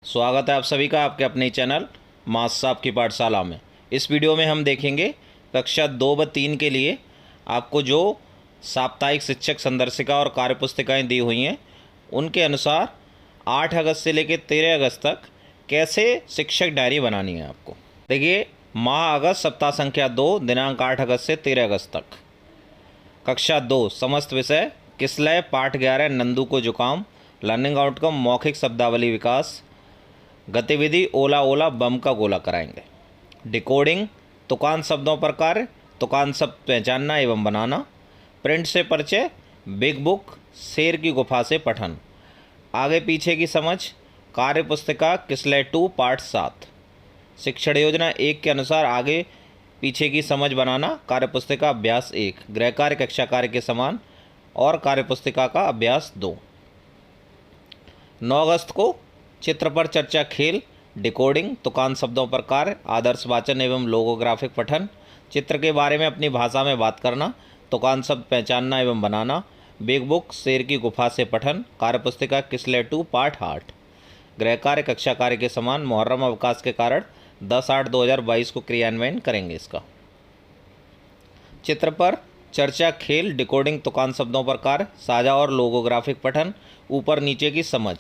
स्वागत है आप सभी का आपके अपने चैनल मास साहब की पाठशाला में। इस वीडियो में हम देखेंगे कक्षा 2 व 3 के लिए आपको जो साप्ताहिक शिक्षक संदर्शिका और कार्यपुस्तिकाएं दी हुई हैं उनके अनुसार 8 अगस्त से लेकर 13 अगस्त तक कैसे शिक्षक डायरी बनानी है। आपको देखिए, माह अगस्त सप्ताह संख्या 2 दिनांक 8 अगस्त से 13 अगस्त तक। कक्षा 2 समस्त विषय किसलय पाठ 11 नंदू को जुकाम लर्निंग आउटकम मौखिक शब्दावली विकास गतिविधि ओला ओला बम का गोला कराएंगे। डिकोडिंग तुकान शब्दों पर कार्य तुकान शब्द पहचानना एवं बनाना प्रिंट से परिचय बिग बुक शेर की गुफा से पठन आगे पीछे की समझ कार्य पुस्तिका किसलय 2 पाठ 7 शिक्षण योजना 1 के अनुसार आगे पीछे की समझ बनाना कार्य पुस्तिका अभ्यास 1 गृह कार्य कक्षा कार्य के समान और कार्य पुस्तिका का अभ्यास 2। 9 अगस्त को चित्र पर चर्चा खेल डिकोडिंग तुकान शब्दों पर कार्य आदर्श वाचन एवं लोगोग्राफिक पठन चित्र के बारे में अपनी भाषा में बात करना तुकान शब्द पहचानना एवं बनाना बिग बुक शेर की गुफा से पठन कार्यपुस्तिका किसलय 2 पाठ 8 गृह कार्य कक्षा कार्य के समान मुहर्रम अवकाश के कारण 10/8/2022 को क्रियान्वयन करेंगे। इसका चित्र पर चर्चा खेल डिकोडिंग तुकान शब्दों पर कार्य साझा और लोगोग्राफिक पठन ऊपर नीचे की समझ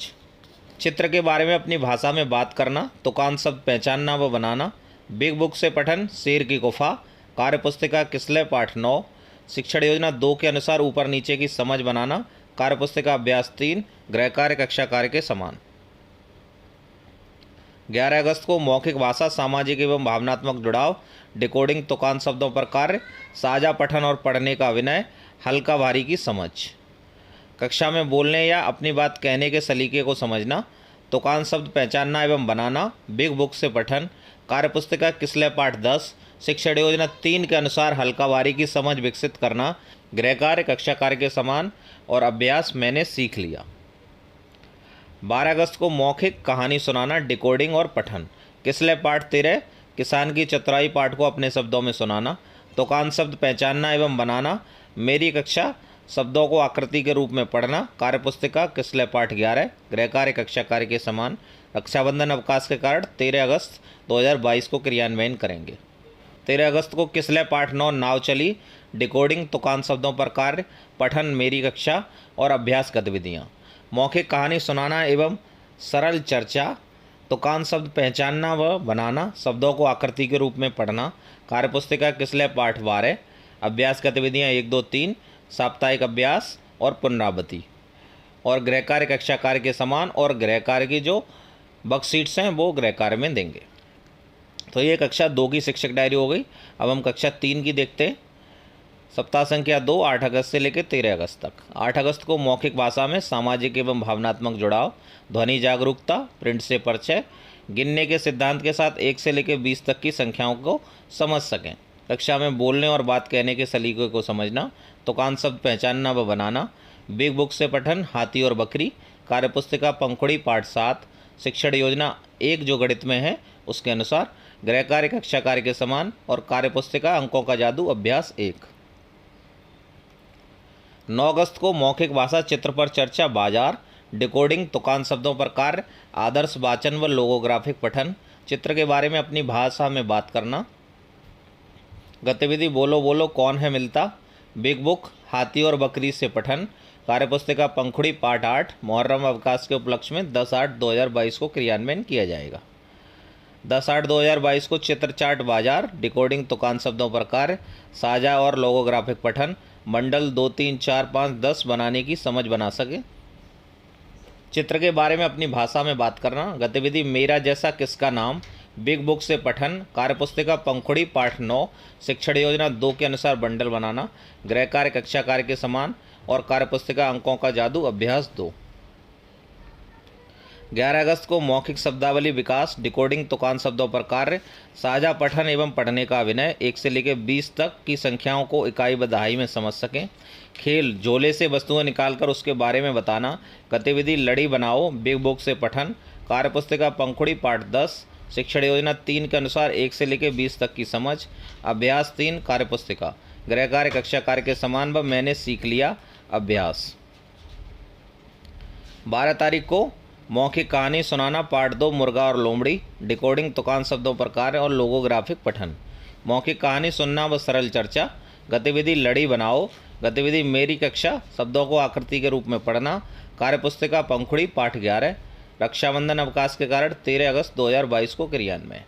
चित्र के बारे में अपनी भाषा में बात करना तुकान शब्द पहचानना व बनाना बिग बुक से पठन शेर की गुफा कार्यपुस्तिका किसलय पाठ 9 शिक्षण योजना 2 के अनुसार ऊपर नीचे की समझ बनाना कार्यपुस्तिका अभ्यास 3 गृह कार्य कक्षा कार्य के समान। 11 अगस्त को मौखिक भाषा सामाजिक एवं भावनात्मक जुड़ाव डिकोडिंग तुकान शब्दों पर कार्य साझा पठन और पढ़ने का विनय हल्का भारी की समझ कक्षा में बोलने या अपनी बात कहने के सलीके को समझना तुकान शब्द पहचानना एवं बनाना बिग बुक से पठन कार्यपुस्तिका किसलय पाठ 10 शिक्षण योजना 3 के अनुसार हल्का भारी की समझ विकसित करना गृह कार्य कक्षा कार्य के समान और अभ्यास मैंने सीख लिया। 12 अगस्त को मौखिक कहानी सुनाना डिकोडिंग और पठन किसलय पाठ 13 किसान की चतुराई पाठ को अपने शब्दों में सुनाना तुकान शब्द पहचानना एवं बनाना मेरी कक्षा शब्दों को आकृति के रूप में पढ़ना कार्यपुस्तिका किसलय पाठ 11 गृह कार्य कक्षा कार्य के समान रक्षाबंधन अवकाश के कारण 13 अगस्त 2022 को क्रियान्वयन करेंगे। 13 अगस्त को किसलय पाठ 9 नाव चली डिकोडिंग तुकान शब्दों पर कार्य पठन मेरी कक्षा और अभ्यास गतिविधियाँ मौखिक कहानी सुनाना एवं सरल चर्चा तुकान शब्द पहचानना व बनाना शब्दों को आकृति के रूप में पढ़ना कार्यपुस्तिका किसलय पाठ 12 अभ्यास गतिविधियाँ 1 2 3 साप्ताहिक अभ्यास और पुनरावृत्ति और गृह कार्य कक्षा कार्य के समान और गृह कार्य की जो वर्कशीट्स हैं वो गृह कार्य में देंगे। तो ये कक्षा 2 की शिक्षक डायरी हो गई। अब हम कक्षा 3 की देखते हैं। सप्ताह संख्या 2 8 अगस्त से लेकर 13 अगस्त तक। 8 अगस्त को मौखिक भाषा में सामाजिक एवं भावनात्मक जुड़ाव ध्वनि जागरूकता प्रिंट से परिचय गिनने के सिद्धांत के साथ 1 से लेकर 20 तक की संख्याओं को समझ सकें कक्षा में बोलने और बात कहने के सलीके को समझना तुकान शब्द पहचानना व बनाना बिग बुक से पठन हाथी और बकरी कार्यपुस्तिका पंखुड़ी पाठ 7 शिक्षण योजना 1 जो गणित में है उसके अनुसार गृह कार्य कक्षा कार्य के समान और कार्यपुस्तिका अंकों का जादू अभ्यास 1। 9 अगस्त को मौखिक भाषा चित्र पर चर्चा बाजार डिकोडिंग तुकान शब्दों पर कार्य आदर्श वाचन व लोगोग्राफिक पठन चित्र के बारे में अपनी भाषा में बात करना गतिविधि बोलो बोलो कौन है मिलता बिग बुक हाथी और बकरी से पठन कार्यपुस्तिका पंखुड़ी पाठ 8 मुहर्रम अवकाश के उपलक्ष्य में 10/8/2022 को क्रियान्वयन किया जाएगा। 10/8/2022 को चित्र चार्ट बाजार डिकोडिंग तुकान शब्दों पर कार्य साझा और लोगोग्राफिक पठन मंडल 2 3 4 5 10 बनाने की समझ बना सके चित्र के बारे में अपनी भाषा में बात करना गतिविधि मेरा जैसा किसका नाम बिग बुक से पठन कार्यपुस्तिका पंखुड़ी पाठ 9 शिक्षण योजना 2 के अनुसार बंडल बनाना गृह कार्य कक्षा कार्य के समान और कार्यपुस्तिका अंकों का जादू अभ्यास 2। 11 अगस्त को मौखिक शब्दावली विकास डिकोडिंग तुकान शब्दों पर कार्य साझा पठन एवं पढ़ने का विनय 1 से लेकर 20 तक की संख्याओं को इकाई व दहाई में समझ सकें खेल झोले से वस्तुएं निकालकर उसके बारे में बताना गतिविधि लड़ी बनाओ बिग बुक से पठन कार्यपुस्तिका पंखुड़ी पाठ 10 शिक्षण योजना 3 के अनुसार 1 से लेकर 20 तक की समझ अभ्यास 3 कार्यपुस्तिका गृह कार्य कक्षा कार्य के समान व मैंने सीख लिया अभ्यास। 12 तारीख को मौखिक कहानी सुनाना पार्ट 2 मुर्गा और लोमड़ी, डिकोडिंग तुकान शब्दों पर कार्य और लोगोग्राफिक पठन। मौखिक कहानी सुनना व सरल चर्चा। गतिविधि लड़ी बनाओ। गतिविधि मेरी कक्षा, शब्दों को आकृति के रूप में पढ़ना। कार्यपुस्तिका पंखुड़ी पाठ 11। रक्षाबंधन अवकाश के कारण 13 अगस्त 2022 को क्रियान्वयन।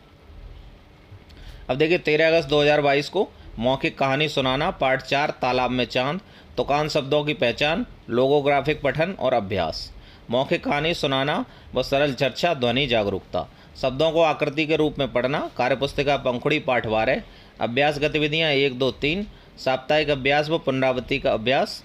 अब देखिए 13 अगस्त 2022 को मौखिक कहानी सुनाना पार्ट 4 तालाब में चांद, तुकान शब्दों की पहचान, लोगोग्राफिक पठन और अभ्यास। मौखिक कहानी सुनाना व सरल चर्चा, ध्वनि जागरूकता। शब्दों को आकृति के रूप में पढ़ना। कार्यपुस्तिका पंखुड़ी पाठ 12। अभ्यास गतिविधियाँ 1, 2, 3। साप्ताहिक अभ्यास व पुनरावृत्ति का अभ्यास।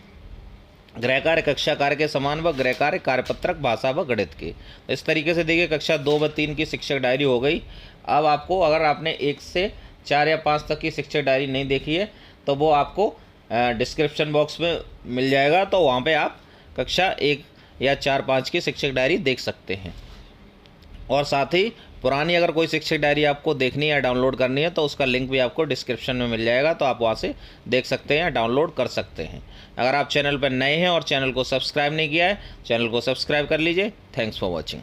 गृह कार्य कक्षा कार्य के समान व गृह कार्य कार्यपत्रक भाषा व गणित के। इस तरीके से देखिए कक्षा 2 व 3 की शिक्षक डायरी हो गई। अब आपको अगर आपने 1 से 4 या 5 तक की शिक्षक डायरी नहीं देखी है तो वो आपको डिस्क्रिप्शन बॉक्स में मिल जाएगा, तो वहाँ पे आप कक्षा 1 या 4, 5 की शिक्षक डायरी देख सकते हैं। और साथ ही पुरानी अगर कोई शिक्षक डायरी आपको देखनी है या डाउनलोड करनी है तो उसका लिंक भी आपको डिस्क्रिप्शन में मिल जाएगा, तो आप वहाँ से देख सकते हैं या डाउनलोड कर सकते हैं। अगर आप चैनल पर नए हैं और चैनल को सब्सक्राइब नहीं किया है, चैनल को सब्सक्राइब कर लीजिए। Thanks for watching.